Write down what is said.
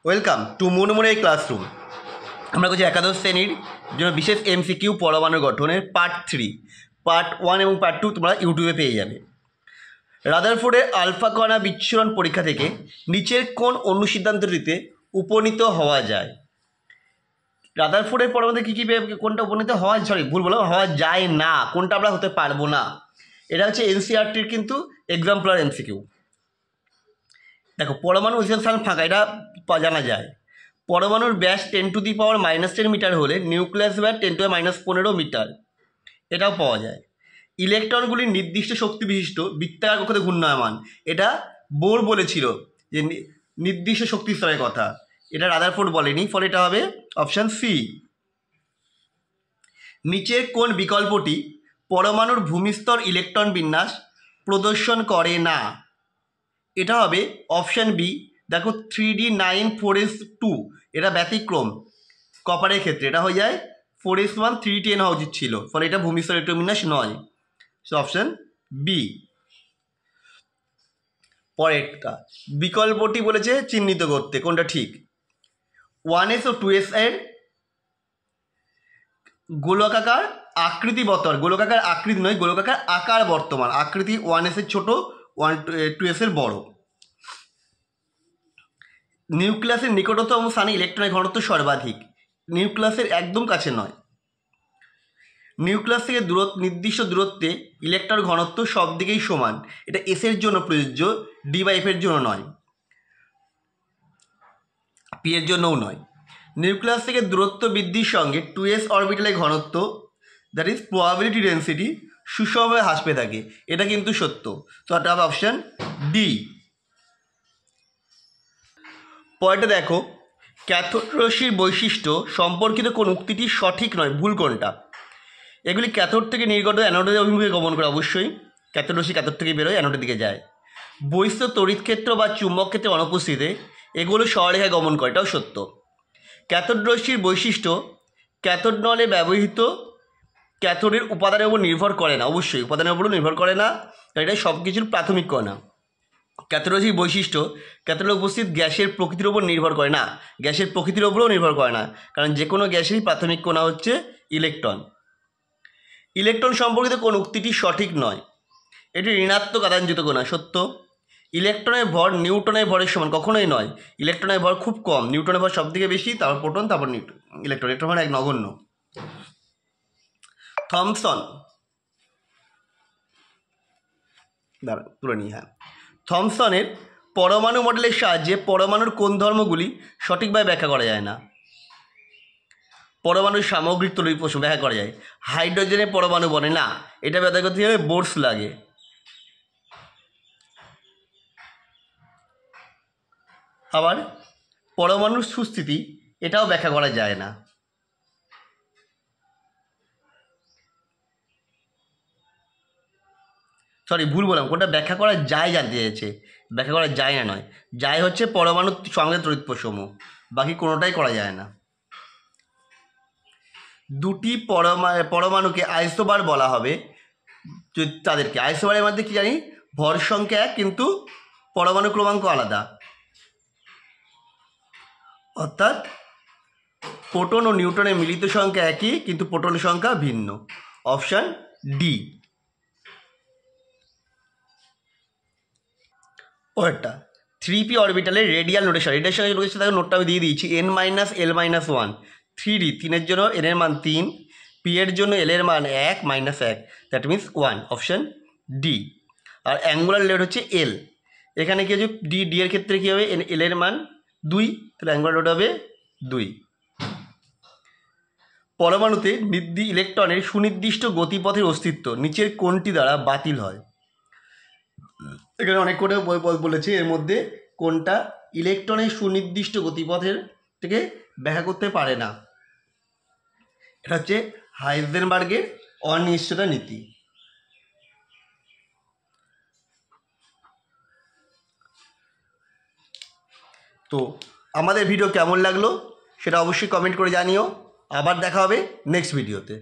Welcome to মুনমুনের classroom. আমরা করছি একাদশ শ্রেণীর জন্য বিশেষ এমসিকিউ পরমাণু গঠনের পার্ট 3, পার্ট 1 এবং পার্ট 2 তোমরা ইউটিউবে পেয়ে যাবে। রাদারফোর্ডের আলফা কণা বিচ্ছুরণ পরীক্ষা থেকে নিচের কোন অনুসিদ্ধান্তটিতে উপনীত হওয়া যায়? রাদারফোর্ডের পরমাণুতে কী কী কোনটা উপনীত হওয়া হওয়া যায় না, কোনটা আমরা হতে পারবো না। এটা হচ্ছে এনসিইআরটির কিন্তু এক্সাম্পলার এমসিকিউ। দেখো, পরমাণু স্থান ফাঁকা, এটা জানা যায়। পরমাণুর ব্যাস 10⁻⁻10 মিটার হলে নিউক্লিয়াস ব্যাস 10⁻⁻15 মিটার, এটাও পাওয়া যায়। ইলেকট্রনগুলির নির্দিষ্ট শক্তি বিশিষ্ট বৃত্তাকার কক্ষে ঘূর্ণায়মান, এটা বোর বলেছিল যে নির্দিষ্ট শক্তি স্তরের কথা, এটা রাদারফোর্ড বলেনি, ফলে এটা হবে অপশান সি। নিচের কোন বিকল্পটি পরমাণুর ভূমিস্তর ইলেকট্রন বিন্যাস প্রদর্শন করে না? এটা হবে অপশান বি। দেখো 3d9 4s2, এটা ব্যতিক্রম কপারের ক্ষেত্রে, এটা হয়ে যায় 4s1 310 হওয়া উচিত ছিল, ফলে এটা ভূমিস্তর ইলেকট্রন বিন্যাস নয়। So option B. পরেরটা বিকল্পটি বলেছে চিহ্নিত করতে, কোনটা ঠিক। 1s ও 2s এর গোলকাকার আকৃতি বর্তমান, গোলকাকার আকৃতি নয়, গোলকাকার আকার বর্তমান, আকৃতি 1s এর ছোটো, 2s এর বড়। নিউক্লিয়াসের নিকটতম স্থানে ইলেকট্রনের ঘনত্ব সর্বাধিক, নিউক্লিয়াসের একদম কাছে নয়। নিউক্লিয়াস থেকে নির্দিষ্ট দূরত্বে ইলেকট্রন ঘনত্ব সব দিকেই সমান, এটা এস এর জন্য প্রযোজ্য, ডি/এফ এর জন্য নয়, পি এর জন্যও নয়। নিউক্লিয়াস থেকে দূরত্ব বৃদ্ধির সঙ্গে 2s অরবিটালের ঘনত্ব, দ্যাট ইজ প্রবাবিলিটি ডেন্সিটি, সুষমভাবে হ্রাস পেয়ে থাকে, এটা কিন্তু সত্য। তো এটা হবে অপশান ডি। পরেরটা দেখো, ক্যাথোড রশ্মির বৈশিষ্ট্য সম্পর্কিত কোন উক্তিটি সঠিক নয়, ভুল কোনটা? এগুলি ক্যাথোড থেকে নির্গত অ্যানোডের অভিমুখে গমন করে, অবশ্যই ক্যাথোড রশ্মি ক্যাথোড থেকে বেরোয় অ্যানোডের দিকে যায়। বহিস্থ তড়িৎ ক্ষেত্র বা চুম্বক ক্ষেত্রে অনুপস্থিতিতে এগুলো সরলরেখায় গমন করে, এটাও সত্য। ক্যাথোড রশ্মির বৈশিষ্ট্য ক্যাথোড নলে ব্যবহৃত ক্যাথোডের উপাদানের উপর নির্ভর করে না, অবশ্যই উপাদানের উপরও নির্ভর করে না, এটা সব কিছুর প্রাথমিক কণা। ক্যাথোড রশ্মির বৈশিষ্ট্য ক্যাথোডে উপস্থিত গ্যাসের প্রকৃতির উপর নির্ভর করে না, গ্যাসের প্রকৃতির উপরেও নির্ভর করে না, কারণ যে কোনো গ্যাসেরই প্রাথমিক কণা হচ্ছে ইলেকট্রন। ইলেকট্রন সম্পর্কিত কোন উক্তিটি সঠিক নয়? এটি ঋণাত্মক আধানযুক্ত কণা, সত্য। ইলেকট্রনের ভর নিউটনের ভরের সমান, কখনোই নয়, ইলেকট্রনের ভর খুব কম, নিউটনের ভর সব থেকে বেশি, তারপর প্রোটন, তারপর ইলেকট্রন, ইলেকট্রন ভর এক নগণ্য। থমসন, তুলে নিই, হ্যাঁ, থমসনের পরমাণু মডেলের সাহায্যে পরমাণুর কোন ধর্মগুলি সঠিকভাবে ব্যাখ্যা করা যায় না? পরমাণুর সামগ্রিক তড়িৎ প্রশ্ন ব্যাখ্যা করা যায়, হাইড্রোজেনের পরমাণু বনে না, এটা ব্যাখ্যা করতে হবে বোরস লাগে। আবার পরমাণুর সুস্থিতি, এটাও ব্যাখ্যা করা যায় না। সরি, ভুল বললাম, কোনটা ব্যাখ্যা করা যায় জানতে চেয়েছে, ব্যাখ্যা করা যায় না নয়, যায় হচ্ছে পরমাণুর সঙ্গে তড়িৎ প্রসমূহ, বাকি কোনোটাই করা যায় না। দুটি পরমাণুকে আইসোবার বলা হবে, তাদেরকে আইসোবারের মধ্যে কি জানি, ভর সংখ্যা এক কিন্তু পরমাণু ক্রমাঙ্ক আলাদা, অর্থাৎ প্রোটন ও নিউটনের মিলিত সংখ্যা একই কিন্তু প্রোটনের সংখ্যা ভিন্ন, অপশান ডি। ওটা 3p অরবিটালের রেডিয়াল নোটেশন, তাকে নোটটা আমি দিয়ে দিয়েছি, n-l-1, 3d 3-এর জন্য n এর মান 3, p এর জন্য l এর মান 1 -1, দ্যাট মিনস 1, অপশান ডি। আর অ্যাঙ্গুলার লোড হচ্ছে l, এখানে কি হচ্ছে ডি এর ক্ষেত্রে কী হবে, l এর মান 2, তাহলে অ্যাঙ্গুলার লোড হবে 2। পরমাণুতে ইলেকট্রনের সুনির্দিষ্ট গতিপথের অস্তিত্ব নিচের কোনটি দ্বারা বাতিল হয়? এখানে অনেক করে বলেছে, এর মধ্যে কোনটা ইলেকট্রনের সুনির্দিষ্ট গতিপথের থেকে ব্যাখ্যা করতে পারে না? এটা হচ্ছে হাইজেনবার্গের অনিশ্চয়তা নীতি। তো আমাদের ভিডিও কেমন লাগলো সেটা অবশ্যই কমেন্ট করে জানিও। আবার দেখা হবে নেক্সট ভিডিওতে।